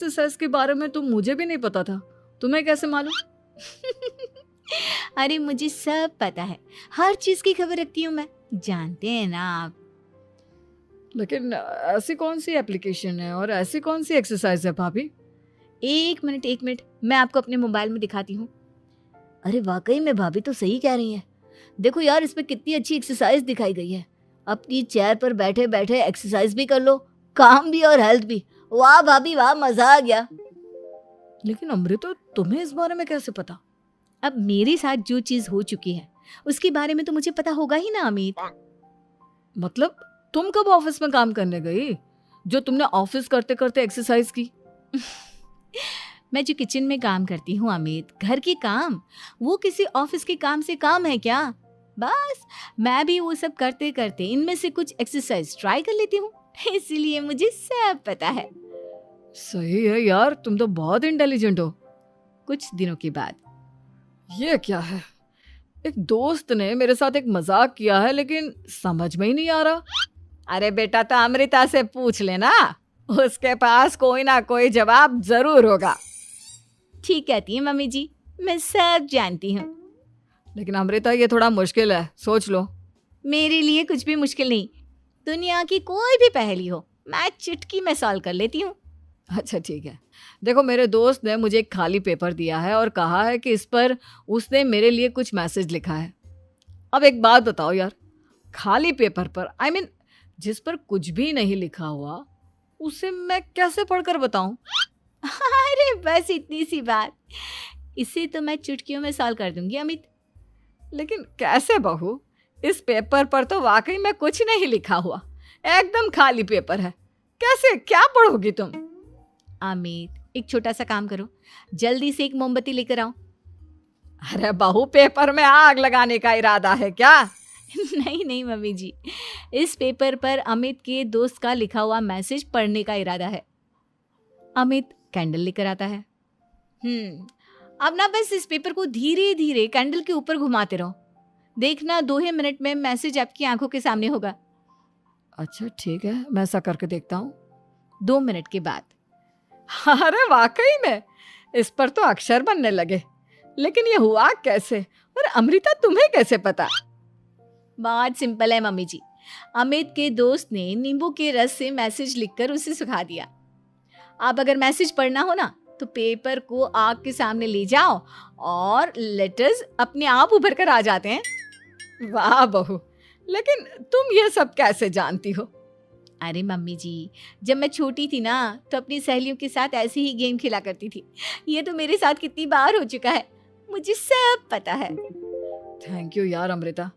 Exercise के बारे में तो मुझे भी नहीं पता था, तुम्हें कैसे मालूम? अरे मुझे सब पता है, हर चीज की खबर रखती हूँ मैं, जानते हैं ना आप। लेकिन ऐसी कौन सी एप्लीकेशन है और ऐसी कौन सी एक्सरसाइज है भाभी? एक मिनट, मैं आपको अपने मोबाइल में दिखाती हूँ। अरे वाकई में भाभी तो सही कह रही हैं। देखो यार, इसमें कितनी अच्छी एक्सरसाइज दिखाई गई है। अपनी चेयर पर बैठे बैठे एक्सरसाइज भी कर लो, काम भी और हेल्थ भी। वाह भाभी वाह, मजा आ गया। लेकिन अमृता, तुम्हें इस बारे में कैसे पता? अब मेरे साथ जो चीज हो चुकी है उसके बारे में तो मुझे पता होगा ही ना अमित। मतलब तुम कब ऑफिस में काम करने गई जो तुमने ऑफिस करते करते एक्सरसाइज की? मैं जो किचन में काम करती हूँ अमित, घर के काम, वो किसी ऑफिस के काम से काम है क्या? बस मैं भी वो सब करते करते इनमें से कुछ एक्सरसाइज ट्राई कर लेती हूँ, इसीलिए मुझे सब पता है। सही है यार, तुम तो बहुत इंटेलिजेंट हो। कुछ दिनों के बाद ये क्या है? एक दोस्त ने मेरे साथ एक मजाक किया है, लेकिन समझ में ही नहीं आ रहा। अरे बेटा, तो अमृता से पूछ लेना, उसके पास कोई ना कोई जवाब जरूर होगा। ठीक कहती है मम्मी जी, मैं सब जानती हूँ। लेकिन अमृता, ये थोड़ा मुश्किल है, सोच लो। मेरे लिए कुछ भी मुश्किल नहीं, दुनिया की कोई भी पहेली हो मैं चुटकी में सॉल्व कर लेती हूँ। अच्छा ठीक है, देखो मेरे दोस्त ने मुझे एक खाली पेपर दिया है और कहा है कि इस पर उसने मेरे लिए कुछ मैसेज लिखा है। अब एक बात बताओ यार, खाली पेपर पर, आई मीन जिस पर कुछ भी नहीं लिखा हुआ, उसे मैं कैसे पढ़कर बताऊं? अरे बस इतनी सी बात, इसे तो मैं चुटकियों में सॉल्व कर दूंगी अमित। लेकिन कैसे बहू? इस पेपर पर तो वाकई में कुछ नहीं लिखा हुआ, एकदम खाली पेपर है। कैसे, क्या पढ़ोगी तुम? अमित, एक छोटा सा काम करो, जल्दी से एक मोमबत्ती लेकर आओ। अरे बहू, पेपर में आग लगाने का इरादा है क्या? नहीं मम्मी जी, इस पेपर पर अमित के दोस्त का लिखा हुआ मैसेज पढ़ने का इरादा है। अमित कैंडल लेकर आता है। अब ना बस इस पेपर को धीरे धीरे कैंडल के ऊपर घुमाते रहो, देखना 2 ही मिनट में मैसेज आपकी आंखों के सामने होगा। अच्छा ठीक है, मैं ऐसा करके देखता हूँ। 2 मिनट के बाद अरे वाकई में इस पर तो अक्षर बनने लगे, लेकिन ये हुआ कैसे? और अमृता, तुम्हें कैसे पता? बहुत सिंपल है मम्मी जी, अमित के दोस्त ने नींबू के रस से मैसेज लिखकर उसे सुखा दिया। आप अगर मैसेज पढ़ना हो ना तो पेपर को आग के सामने ले जाओ और लेटर्स अपने आप उभर कर आ जाते हैं। वाह बहू, लेकिन तुम ये सब कैसे जानती हो? अरे मम्मी जी, जब मैं छोटी थी ना तो अपनी सहेलियों के साथ ऐसे ही गेम खेला करती थी। ये तो मेरे साथ कितनी बार हो चुका है, मुझे सब पता है। थैंक यू यार अमृता,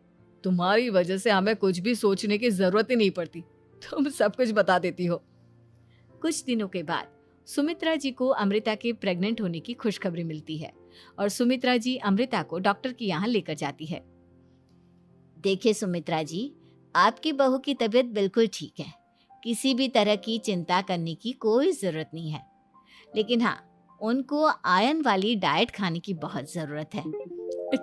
तुम्हारी वजह से हमें कुछ भी सोचने की जरूरत ही नहीं पड़ती, तुम सब कुछ बता देती हो। कुछ दिनों के बाद सुमित्रा जी को अमृता के प्रेग्नेंट होने की खुशखबरी मिलती है और सुमित्रा जी अमृता को डॉक्टर के यहाँ लेकर जाती है। देखिए सुमित्रा जी, आपकी बहू की तबीयत बिल्कुल ठीक है, किसी भी तरह की चिंता करने की कोई जरूरत नहीं है, लेकिन हाँ, उनको आयरन वाली डाइट खाने की बहुत जरूरत है।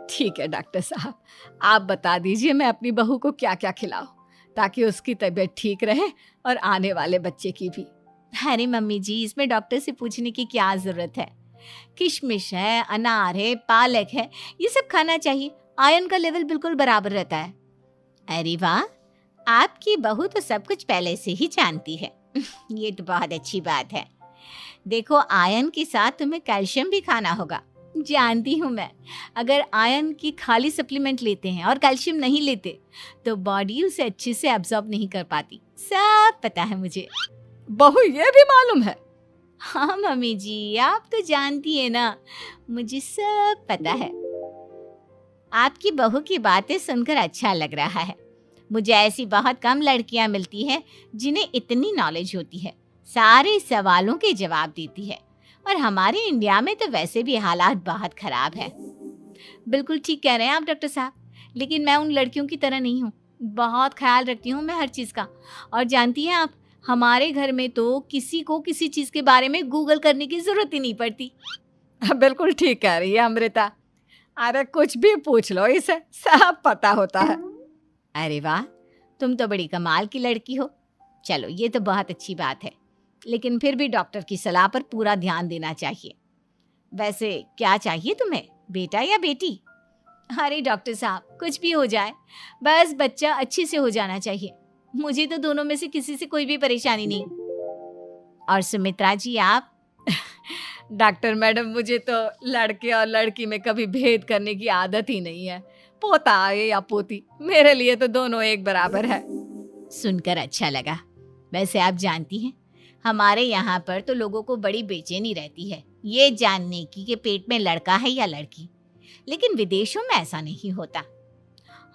ठीक है डॉक्टर साहब, आप बता दीजिए मैं अपनी बहू को क्या क्या खिलाऊं ताकि उसकी तबीयत ठीक रहे और आने वाले बच्चे की भी। अरे मम्मी जी, इसमें डॉक्टर से पूछने की क्या जरूरत है, किशमिश है, अनार है, पालक है, ये सब खाना चाहिए, आयरन का लेवल बिल्कुल बराबर रहता है। अरे वाह, आपकी बहू तो सब कुछ पहले से ही जानती है। ये तो बहुत अच्छी बात है। देखो, आयरन के साथ तुम्हें कैल्शियम भी खाना होगा, जानती हूँ मैं। अगर आयरन की खाली सप्लीमेंट लेते हैं और कैल्शियम नहीं लेते तो बॉडी उसे अच्छे से एब्जॉर्ब नहीं कर पाती, सब पता है मुझे। बहू, ये भी मालूम है? हाँ मम्मी जी, आप तो जानती है ना, मुझे सब पता है। आपकी बहू की बातें सुनकर अच्छा लग रहा है। मुझे ऐसी बहुत कम लड़कियां मिलती हैं जिन्हें इतनी नॉलेज होती है, सारे सवालों के जवाब देती है, और हमारे इंडिया में तो वैसे भी हालात बहुत खराब है। बिल्कुल ठीक कह रहे हैं आप डॉक्टर साहब, लेकिन मैं उन लड़कियों की तरह नहीं हूँ, बहुत ख्याल रखती हूँ मैं हर चीज़ का। और जानती हैं आप, हमारे घर में तो किसी को किसी चीज़ के बारे में गूगल करने की ज़रूरत ही नहीं पड़ती। बिल्कुल ठीक कह रही है अमृता, अरे कुछ भी पूछ लो, इसे सब पता होता है। अरे वाह, तुम तो बड़ी कमाल की लड़की हो। चलो, ये तो बहुत अच्छी बात है। लेकिन फिर भी डॉक्टर की सलाह पर पूरा ध्यान देना चाहिए। वैसे क्या चाहिए तुम्हें, बेटा या बेटी? अरे डॉक्टर साहब, कुछ भी हो जाए, बस बच्चा अच्छे से हो जाना चाहिए। मुझे तो दोनों में से किसी से कोई भी परेशानी नहीं। और सुमित्रा जी आप? डॉक्टर मैडम, मुझे तो लड़के और लड़की में कभी भेद करने की आदत ही नहीं है। पोता आए या पोती, मेरे लिए तो दोनों एक बराबर है। सुनकर अच्छा लगा। वैसे आप जानती हैं, हमारे यहाँ पर तो लोगों को बड़ी बेचैनी रहती है ये जानने की कि पेट में लड़का है या लड़की, लेकिन विदेशों में ऐसा नहीं होता।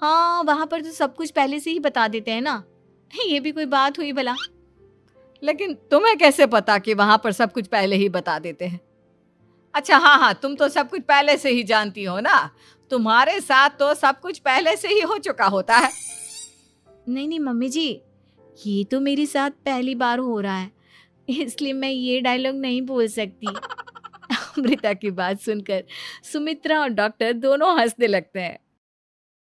हाँ, वहाँ पर तो सब कुछ पहले से ही बता देते हैं ना। ये भी कोई बात हुई भला? लेकिन तुम्हें कैसे पता कि वहाँ पर सब कुछ पहले ही बता देते हैं? अच्छा, हाँ हाँ, तुम तो सब कुछ पहले से ही जानती हो ना। तुम्हारे साथ तो सब कुछ पहले से ही हो चुका होता है। नहीं नहीं मम्मी जी, ये तो मेरे साथ पहली बार हो रहा है, इसलिए मैं ये डायलॉग नहीं बोल सकती। अमृता की बात सुनकर सुमित्रा और डॉक्टर दोनों हंसने लगते हैं।